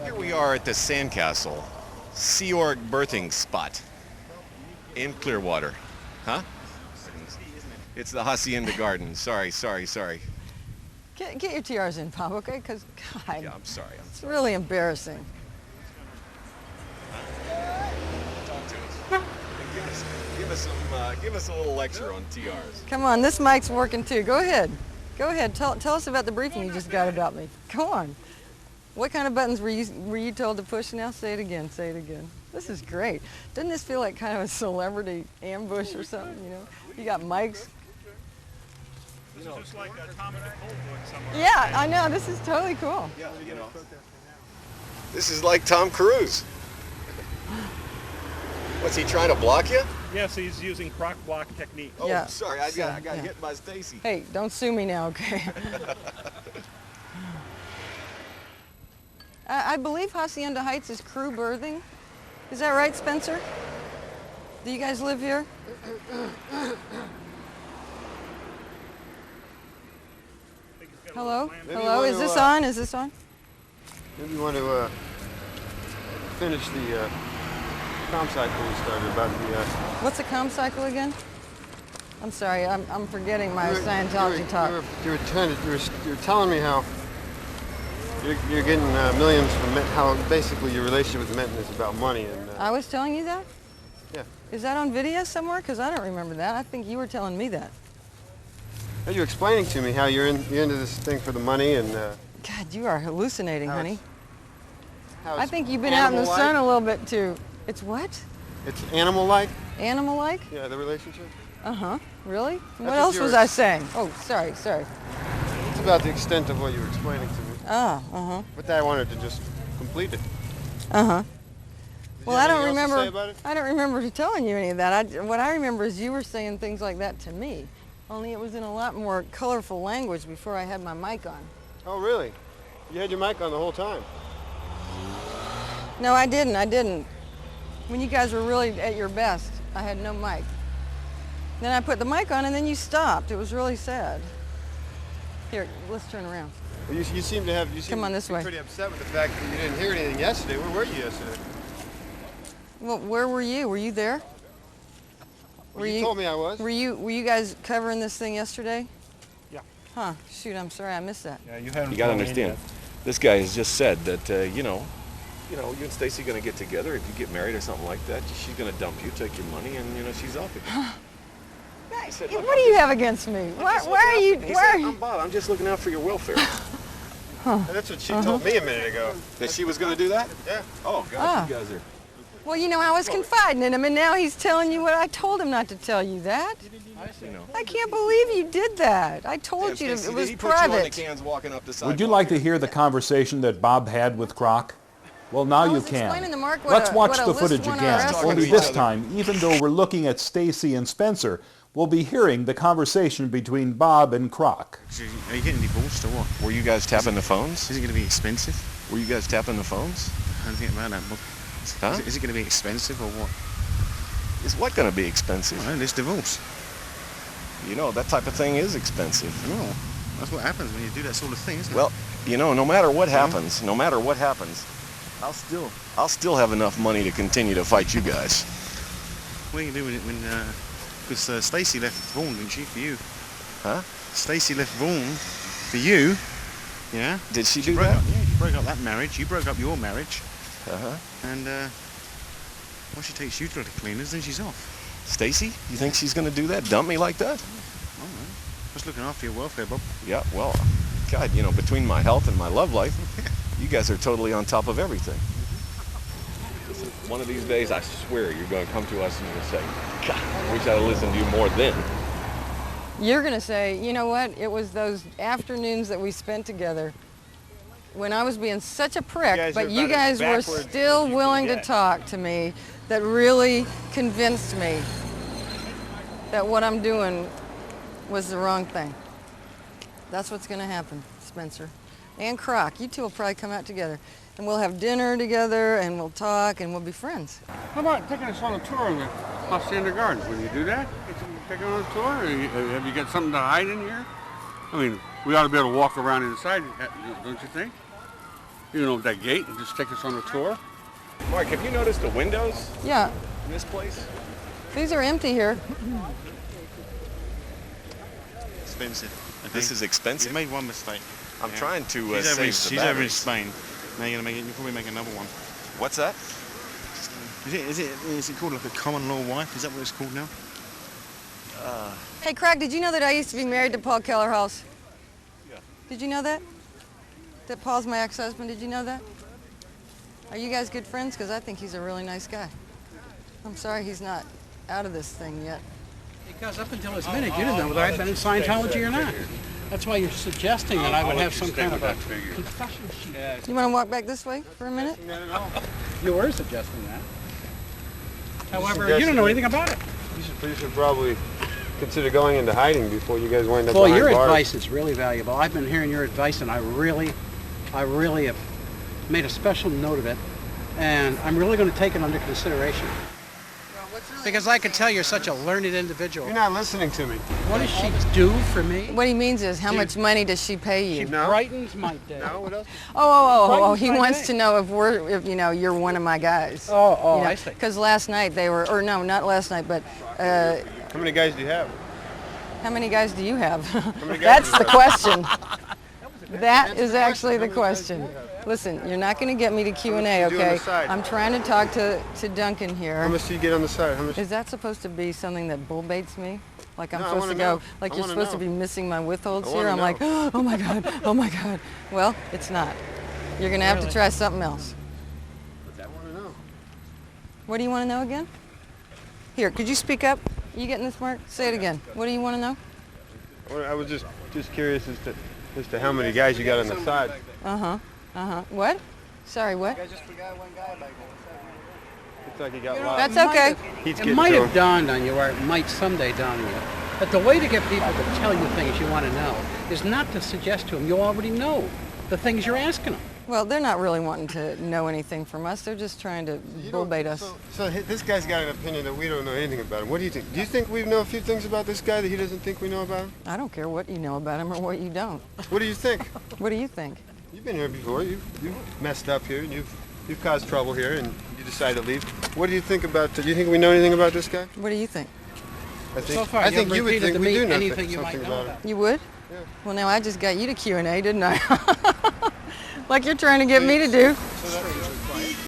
Here we are at the Sandcastle, Sea Org birthing spot in Clearwater. Huh? It's the Hacienda Garden. Sorry. Get your tiaras in, Bob, okay? Because, God, Yeah, I'm sorry. it's really embarrassing. Talk to us. Give us a little lecture on TRs. Come on, this mic's working too. Go ahead. Tell us about the briefing you just got about me. Come on. What kind of buttons were you told to push now? Say it again. This is great. Doesn't this feel like kind of a celebrity ambush or something, you know? You got mics. This is just like Tom and Nicole doing somewhere. Yeah, I know. This is totally cool. Yeah, this is like Tom Cruise. What's he trying to block you? Yes, he's using Croc block technique. Oh, Yeah. sorry, I got hit by Stacy. Hey, don't sue me now, okay? I believe Hacienda Heights is crew berthing. Is that right, Spencer? Do you guys live here? Hello? Hello? Is this on? Is this on? Maybe you want to finish the comm cycle we started about the... What's a comm cycle again? I'm sorry, I'm forgetting my Scientology talk. You were telling me how you're getting millions from how basically your relationship with Menton is about money. And I was telling you that? Yeah. Is that on video somewhere? Because I don't remember that. I think you were telling me that. You're explaining to me how you're into this thing for the money and... God, you are hallucinating, honey. how I it's think you've been out in the animal-like. sun a little bit too. It's what? It's animal-like? Animal-like? Yeah, the relationship. Uh-huh. Really? What what else you was were- I saying? Oh, sorry. It's about the extent of what you were explaining to me. Ah, uh-huh. But I wanted to just complete it. Uh-huh. Did Well, you I have don't anything else to say remember. about it? I don't remember telling you any of that. What I remember is you were saying things like that to me. Only it was in a lot more colorful language before I had my mic on. Oh, really? You had your mic on the whole time. No, I didn't. When you guys were really at your best, I had no mic. Then I put the mic on and then you stopped. It was really sad. Here, let's turn around. Well, you seem to have... Come on this way. pretty upset with the fact that you didn't hear anything yesterday. Where were you yesterday? Well, where were you? Were you there? Well, you told me I was. Were you guys covering this thing yesterday? Yeah. Huh. Shoot, I'm sorry, I missed that. Yeah, you haven't. You got to flown in understand, yet. this guy has just said that, you and Stacy going to get together. If you get married or something like that, she's going to dump you, take your money, and, she's off again. said, What do you have against me? Why are you? He Why said, are you? I'm Bob. I'm just looking out for your welfare. And that's what she told me a minute ago. That she was going to do that? Yeah. Oh, gosh, Ah. you guys are... Well, I was confiding in him, and now he's telling you what I told him not to tell you that. I can't believe you did that. I told you Stacy, it was did he put you on the private. cans walking up the sidewalk? Would you like to hear the conversation that Bob had with Croc? Well, now I you was can. explaining to Mark Let's watch what a the list footage 1 again. RS Only is. this time, even though we're looking at Stacy and Spencer, we'll be hearing the conversation between Bob and Croc. Are you getting divorced or what? Were you guys tapping the phones? Is it going to be expensive? Were you guys tapping the phones? I don't think about that, Bob. Huh? Is it going to be expensive or what? Is what going to be expensive? Well, this divorce. That type of thing is expensive. Well, that's what happens when you do that sort of thing, isn't it? Well, no matter what happens, I'll still have enough money to continue to fight you guys. What are you doing when, because Stacy left Vaughan, didn't she, for you? Huh? Stacy left Vaughan for you, yeah? Did she do broke that? Up, yeah, she broke up that marriage, you broke up your marriage, Uh-huh. and, well, she takes you to the cleaners, then she's off. Stacy, you think she's going to do that? Dump me like that? I don't know. Just looking after your welfare, Bob. Yeah, well, God, between my health and my love life, you guys are totally on top of everything. Listen, one of these days, I swear, you're going to come to us and you're going to say, God, I wish I'd have listened to you more then. You're going to say, you know what? It was those afternoons that we spent together when I was being such a prick, but you guys were still willing to talk to me, that really convinced me that what I'm doing was the wrong thing. That's what's going to happen, Spencer. And Croc, you two will probably come out together. And we'll have dinner together, and we'll talk, and we'll be friends. How about taking us on a tour of the Hacienda Garden? Will you do that? Take us on a tour? Have you got something to hide in here? I mean, we ought to be able to walk around inside, don't you think? that gate and just take us on a tour? Mark, have you noticed the windows Yeah, in this place? these are empty here. Expensive. This is You expensive. made one mistake. I'm trying to She's save the over in batteries. Spain. Now you're gonna make it. You'll probably make another one. What's that? Is it called like a common law wife? Is that what it's called now? Hey, Croc, did you know that I used to be married to Paul Kellerhaus? Yeah. Did you know that? That Paul's my ex-husband, did you know that? Are you guys good friends? Because I think he's a really nice guy. I'm sorry he's not out of this thing yet. Because up until this minute, you didn't know whether I'd been in Scientology or not. That's why you're suggesting that I would have some kind of a confession sheet. You want to walk back this way for a minute? You were suggesting that. However, you don't know anything about it. You should probably consider going into hiding before you guys wind up Well, behind your bars. advice is really valuable. I've been hearing your advice, and I really have made a special note of it, and I'm really going to take it under consideration. Because I can tell you're such a learned individual. You're not listening to me. What does she do for me? What he means is, how much money does she pay She you? brightens my day. No, what else? Oh, he Brightens my wants day. to know if you're one of my guys. Oh, I see. Because last night they were, or no, not last night, but How many guys do you have? how many guys do you have? many guys That's do you the question. That is actually the question. Listen, you're not going to get me to Q&A, much do you do on okay? the side? I'm trying to talk to Duncan How here. much do you get on the side? How much? Is that supposed to be something that bull baits me? Like I'm No, I supposed to wanna go, know. like I you're wanna supposed to know. be missing my withholds I here? wanna I'm like, know. oh my God, oh my God. Well, it's not. You're going to have to try something else. I want to know. What do you want to know again? Here, could you speak up? You getting this, Mark? Say it again. What do you want to know? I was just curious as to how many guys you got on the side. What? Sorry, what? Looks like you got lost. That's okay. He's It getting might to have him. dawned on you, or it might someday dawn on you, that the way to get people to tell you things you want to know is not to suggest to them you already know the things you're asking them. Well, they're not really wanting to know anything from us. They're just trying to bull bait us. So this guy's got an opinion that we don't know anything about him. What do you think? Do you think we know a few things about this guy that he doesn't think we know about him? I don't care what you know about him or what you don't. What do you think? What do you think? You've been here before. You've messed up here. And you've caused trouble here, and you decided to leave. What do you think about? Do you think we know anything about this guy? What do you think? So far, I think you you would repeated think to we me do know anything you something might know about him. You would? Yeah. Well, now I just got you to Q&A, didn't I? Like you're trying to get me to do. So